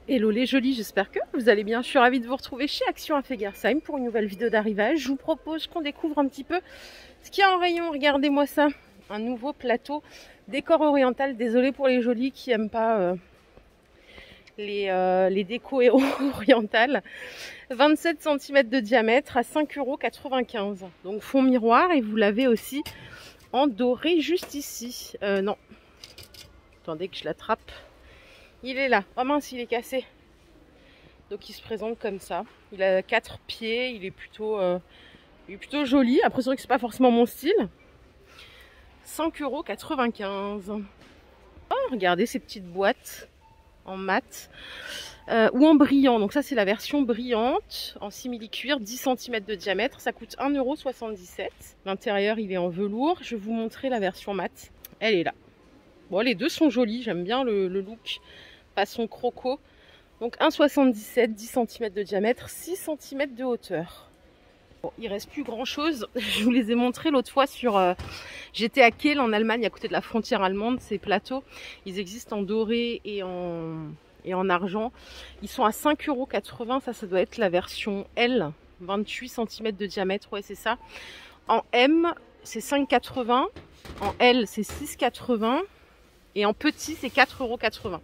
Hello les jolis, j'espère que vous allez bien. Je suis ravie de vous retrouver chez Action à Fegersheim pour une nouvelle vidéo d'arrivage. Je vous propose qu'on découvre un petit peu ce qu'il y a en rayon. Regardez-moi ça, un nouveau plateau décor oriental. Désolée pour les jolis qui n'aiment pas les décos orientales. 27 cm de diamètre à 5,95 €. Donc fond miroir et vous l'avez aussi en doré juste ici. Non, attendez que je l'attrape. Il est là. Oh mince, il est cassé. Donc il se présente comme ça. Il a 4 pieds. Il est plutôt joli. Après, c'est vrai que c'est pas forcément mon style. 5,95 €. Oh, regardez ces petites boîtes en mat ou en brillant. Donc ça, c'est la version brillante en simili-cuir, 10 cm de diamètre. Ça coûte 1,77 €. L'intérieur, il est en velours. Je vais vous montrer la version mat. Elle est là. Bon, les deux sont jolis. J'aime bien le look façon croco. Donc 1,77 €, 10 cm de diamètre, 6 cm de hauteur. Bon, il reste plus grand chose. Je vous les ai montrés l'autre fois sur... J'étais à Kehl en Allemagne, à côté de la frontière allemande. Ces plateaux, ils existent en doré et en argent. Ils sont à 5,80 €. Ça doit être la version L, 28 cm de diamètre. Ouais, c'est ça. En M, c'est 5,80 €. En L, c'est 6,80 €. Et en petit, c'est 4,80 €.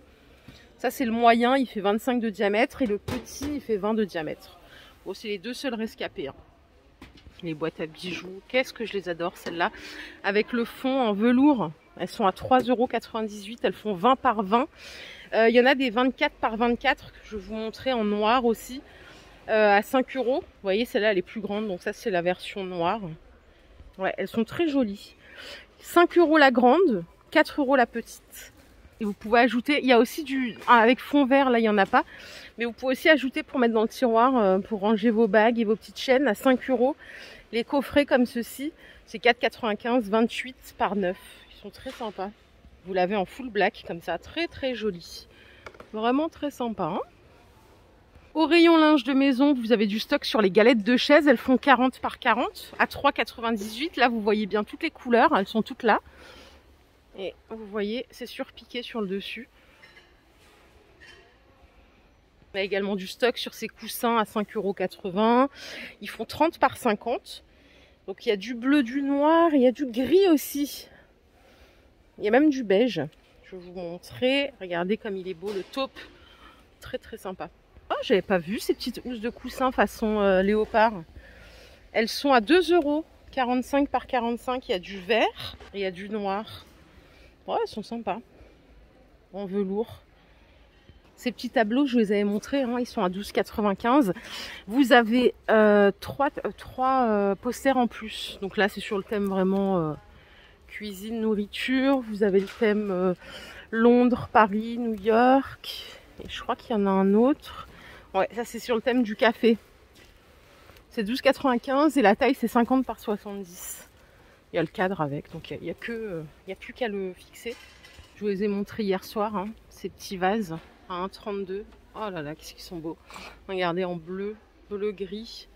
Ça, c'est le moyen, il fait 25 de diamètre. Et le petit, il fait 20 de diamètre. Bon, c'est les deux seuls rescapés. Hein. Les boîtes à bijoux, qu'est-ce que je les adore, celles-là. Avec le fond en velours, elles sont à 3,98 €. Elles font 20 par 20. Il y en a des 24 par 24 que je vais vous montrer en noir aussi. À 5 €. Vous voyez, celle-là, elle est plus grande. Donc ça, c'est la version noire. Ouais, elles sont très jolies. 5 € la grande, 4 € la petite. Et vous pouvez ajouter, il y a aussi du, avec fond vert, là il n'y en a pas, mais vous pouvez aussi ajouter pour mettre dans le tiroir, pour ranger vos bagues et vos petites chaînes à 5 €. Les coffrets comme ceci, c'est 4,95 €, 28 par 9. Ils sont très sympas. Vous l'avez en full black comme ça, très très joli. Vraiment très sympa. Hein. Au rayon linge de maison, vous avez du stock sur les galettes de chaise. Elles font 40 par 40 à 3,98 €. Là, vous voyez bien toutes les couleurs, elles sont toutes là. Et vous voyez, c'est surpiqué sur le dessus. On a également du stock sur ces coussins à 5,80 €. Ils font 30 par 50. Donc il y a du bleu, du noir, et il y a du gris aussi. Il y a même du beige. Je vais vous montrer. Regardez comme il est beau, le taupe. Très très sympa. Oh, j'avais pas vu ces petites housses de coussins façon léopard. Elles sont à 2 €. 45 par 45. Il y a du vert et il y a du noir. Ouais, elles sont sympas. En velours. Ces petits tableaux, je vous les avais montrés, hein, ils sont à 12,95 €. Vous avez trois posters en plus. Donc là, c'est sur le thème vraiment cuisine, nourriture. Vous avez le thème Londres, Paris, New York. Et je crois qu'il y en a un autre. Ouais, ça c'est sur le thème du café. C'est 12,95 € et la taille c'est 50 par 70. Il y a le cadre avec, donc il n'y a plus qu'à le fixer. Je vous les ai montrés hier soir, hein, ces petits vases à 1,32 €. Oh là là, qu'est-ce qu'ils sont beaux. Regardez, en bleu, bleu-gris.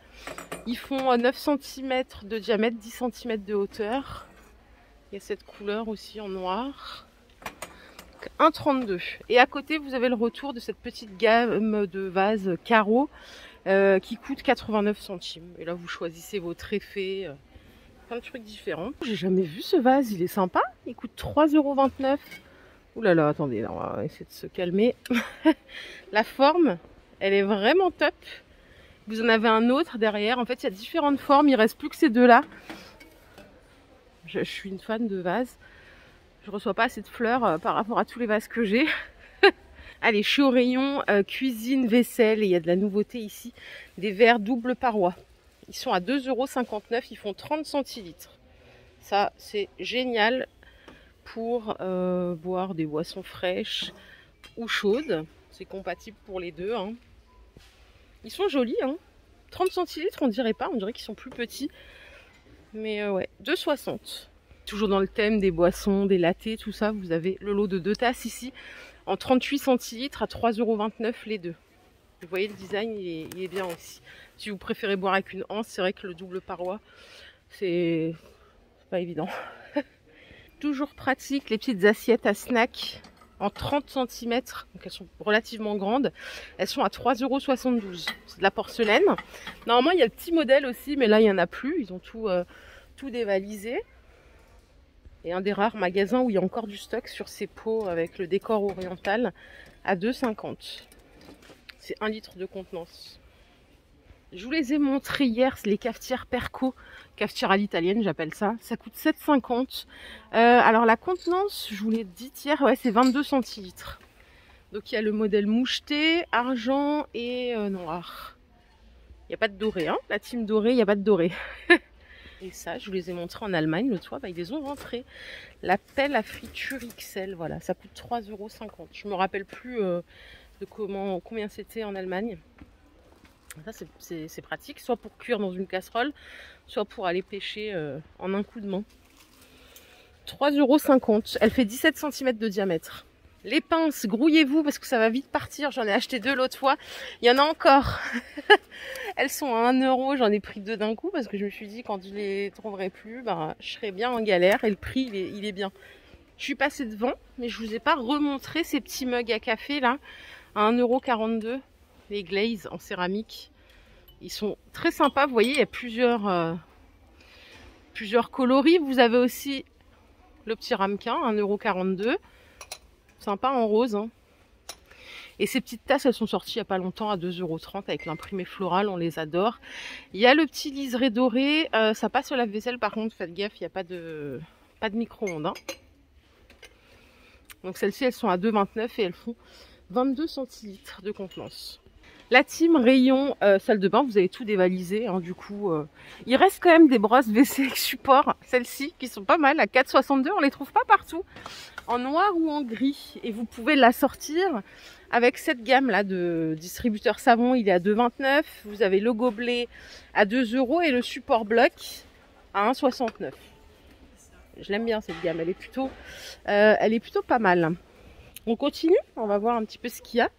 Ils font 9 cm de diamètre, 10 cm de hauteur. Il y a cette couleur aussi en noir. 1,32 €. Et à côté, vous avez le retour de cette petite gamme de vases carreaux qui coûte 89 centimes. Et là, vous choisissez votre effet. Plein de trucs différents. J'ai jamais vu ce vase, il est sympa. Il coûte 3,29 €. Ouh là là, attendez, là, on va essayer de se calmer. La forme, elle est vraiment top. Vous en avez un autre derrière. En fait, il y a différentes formes. Il reste plus que ces deux-là. Je suis une fan de vases. Je reçois pas assez de fleurs par rapport à tous les vases que j'ai. Allez, je suis au rayon cuisine, vaisselle. Et il y a de la nouveauté ici. Des verres double paroi. Ils sont à 2,59 €, ils font 30 centilitres. Ça, c'est génial pour boire des boissons fraîches ou chaudes. C'est compatible pour les deux. Hein. Ils sont jolis. Hein. 30 centilitres, on dirait pas. On dirait qu'ils sont plus petits. Mais ouais, 2,60 €. Toujours dans le thème des boissons, des lattés, tout ça. Vous avez le lot de 2 tasses ici. En 38 centilitres à 3,29 € les deux. Vous voyez, le design, il est bien aussi. Si vous préférez boire avec une anse, c'est vrai que le double paroi, c'est pas évident. Toujours pratique, les petites assiettes à snack en 30 cm, donc elles sont relativement grandes. Elles sont à 3,72 €. C'est de la porcelaine. Normalement, il y a le petit modèle aussi, mais là, il n'y en a plus. Ils ont tout dévalisé. Et un des rares magasins où il y a encore du stock sur ces pots avec le décor oriental à 2,50 €. C'est 1 litre de contenance. Je vous les ai montrés hier, les cafetières Perco, cafetière à l'italienne j'appelle ça. Ça coûte 7,50 €. Alors la contenance, je vous l'ai dit hier, ouais, c'est 22 centilitres. Donc il y a le modèle moucheté, argent et noir. Il n'y a pas de doré, hein. La team doré, il n'y a pas de doré. Et ça, je vous les ai montrés en Allemagne l'autre fois, bah, ils les ont rentrés. La pelle à friture XL, voilà, ça coûte 3,50 €. Je me rappelle plus de combien c'était en Allemagne. Ça c'est pratique, soit pour cuire dans une casserole, soit pour aller pêcher en un coup de main. 3,50 €. Elle fait 17 cm de diamètre. Les pinces, grouillez-vous parce que ça va vite partir. J'en ai acheté 2 l'autre fois. Il y en a encore. Elles sont à 1 €. J'en ai pris 2 d'un coup parce que je me suis dit quand je les trouverai plus, ben, je serai bien en galère. Et le prix, il est bien. Je suis passée devant, mais je vous ai pas remontré ces petits mugs à café là. À 1,42 €. Les glazes en céramique. Ils sont très sympas. Vous voyez, il y a plusieurs coloris. Vous avez aussi le petit ramequin, 1,42 €. Sympa en rose. Hein. Et ces petites tasses, elles sont sorties il n'y a pas longtemps à 2,30 € avec l'imprimé floral. On les adore. Il y a le petit liseré doré. Ça passe au lave-vaisselle. Par contre, faites gaffe, il n'y a pas de micro-ondes. Hein. Donc celles-ci, elles sont à 2,29 € et elles font 22 centilitres de contenance. La team rayon salle de bain, vous avez tout dévalisé. Hein, du coup, il reste quand même des brosses WC avec support. Celles-ci qui sont pas mal à 4,62 €. On les trouve pas partout. En noir ou en gris. Et vous pouvez la sortir avec cette gamme là de distributeur savon. Il est à 2,29 €. Vous avez le gobelet à 2 € et le support bloc à 1,69 €. Je l'aime bien cette gamme. Elle est plutôt pas mal. On continue. On va voir un petit peu ce qu'il y a.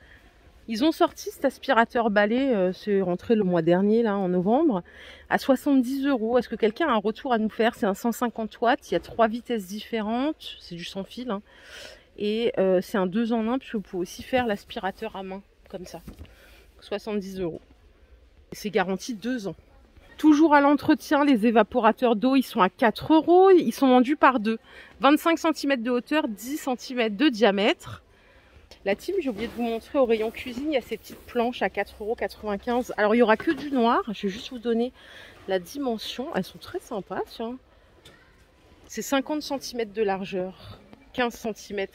Ils ont sorti cet aspirateur balai, c'est rentré le mois dernier, là, en novembre, à 70 €. Est-ce que quelqu'un a un retour à nous faire? C'est un 150 watts, il y a 3 vitesses différentes, c'est du sans fil. Hein. Et c'est un 2 en 1, puisque vous pouvez aussi faire l'aspirateur à main, comme ça. 70 €. C'est garanti 2 ans. Toujours à l'entretien, les évaporateurs d'eau, ils sont à 4 €. Ils sont vendus par deux. 25 cm de hauteur, 10 cm de diamètre. La team, j'ai oublié de vous montrer au rayon cuisine, il y a ces petites planches à 4,95 €. Alors, il n'y aura que du noir. Je vais juste vous donner la dimension. Elles sont très sympas, tiens. C'est 50 cm de largeur, 15 cm.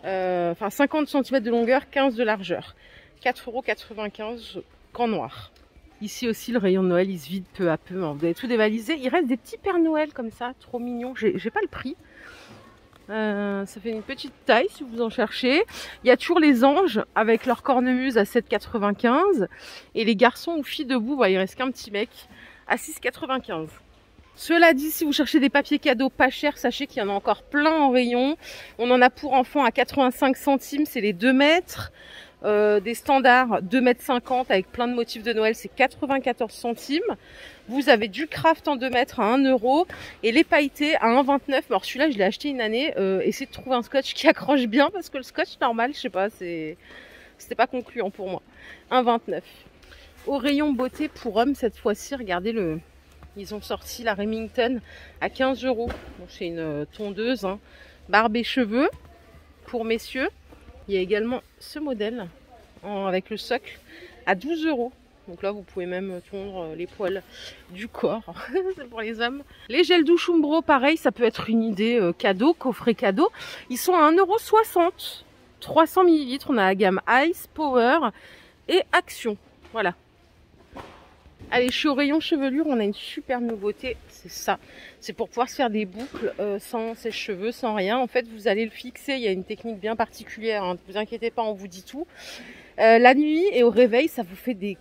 Enfin, 50 cm de longueur, 15 de largeur. 4,95 € qu'en noir. Ici aussi, le rayon de Noël, il se vide peu à peu. Vous avez tout dévalisé. Il reste des petits Pères Noël comme ça, trop mignons. J'ai pas le prix. Ça fait une petite taille si vous en cherchez. Il y a toujours les anges avec leur cornemuse à 7,95 € et les garçons ou filles debout, bah, il reste qu'un petit mec à 6,95 €. Cela dit, si vous cherchez des papiers cadeaux pas chers, sachez qu'il y en a encore plein en rayon. On en a pour enfants à 85 centimes, c'est les 2 mètres. Des standards 2,50 m avec plein de motifs de Noël, c'est 94 centimes. Vous avez du craft en 2 mètres à 1 € et les pailletés à 1,29 €. Alors celui-là, je l'ai acheté une année. Essayez de trouver un scotch qui accroche bien parce que le scotch normal, je sais pas, c'était pas concluant pour moi. 1,29 €. Au rayon beauté pour hommes cette fois-ci, regardez ils ont sorti la Remington à 15 €. Bon, c'est une tondeuse, hein. Barbe et cheveux pour messieurs. Il y a également ce modèle avec le socle à 12 €. Donc là, vous pouvez même tondre les poils du corps. C'est pour les hommes. Les gels douche Umbro, pareil, ça peut être une idée cadeau, coffret cadeau. Ils sont à 1,60 €. 300 ml. On a la gamme Ice, Power et Action. Voilà. Allez, je suis au rayon chevelure. On a une super nouveauté. C'est ça. C'est pour pouvoir se faire des boucles sans sèche-cheveux, sans rien. En fait, vous allez le fixer. Il y a une technique bien particulière. Hein. Ne vous inquiétez pas, on vous dit tout. La nuit et au réveil, ça vous fait des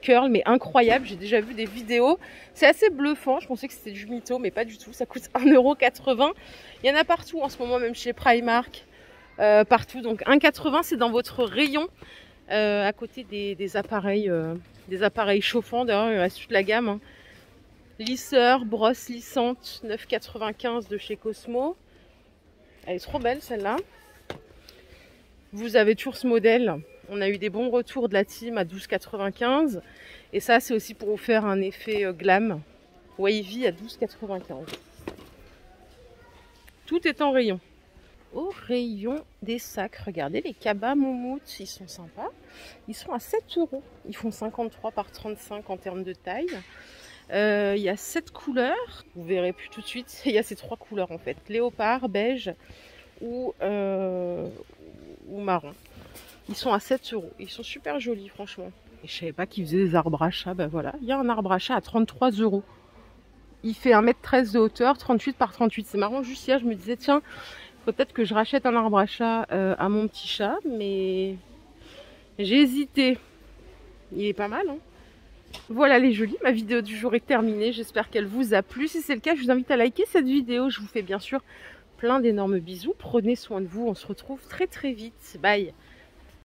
curls, mais incroyables. J'ai déjà vu des vidéos. C'est assez bluffant. Je pensais que c'était du mytho, mais pas du tout. Ça coûte 1,80 €. Il y en a partout en ce moment, même chez Primark. Partout. Donc 1,80 €, c'est dans votre rayon. À côté des appareils chauffants. D'ailleurs, il reste toute la gamme. Hein. Lisseur, brosse lissante, 9,95 € de chez Cosmo. Elle est trop belle celle-là. Vous avez toujours ce modèle. On a eu des bons retours de la team à 12,95. Et ça, c'est aussi pour vous faire un effet glam. Wavy à 12,95. Tout est en rayon. Au rayon des sacs, regardez les cabas moumoutes, ils sont sympas. Ils sont à 7 €. Ils font 53 par 35 en termes de taille. Il y a 7 couleurs. Vous verrez plus tout de suite. Il y a ces 3 couleurs en fait. Léopard, beige ou marron. Ils sont à 7 €. Ils sont super jolis franchement. Et je savais pas qu'ils faisaient des arbres à chat. Ben voilà, il y a un arbre à chat à 33 €. Il fait 1,13 m de hauteur, 38 par 38. C'est marrant, juste hier je me disais tiens, peut-être que je rachète un arbre à chat à mon petit chat, mais j'ai hésité. Il est pas mal, hein. Voilà les jolis, ma vidéo du jour est terminée. J'espère qu'elle vous a plu. Si c'est le cas, je vous invite à liker cette vidéo. Je vous fais bien sûr plein d'énormes bisous. Prenez soin de vous. On se retrouve très très vite. Bye.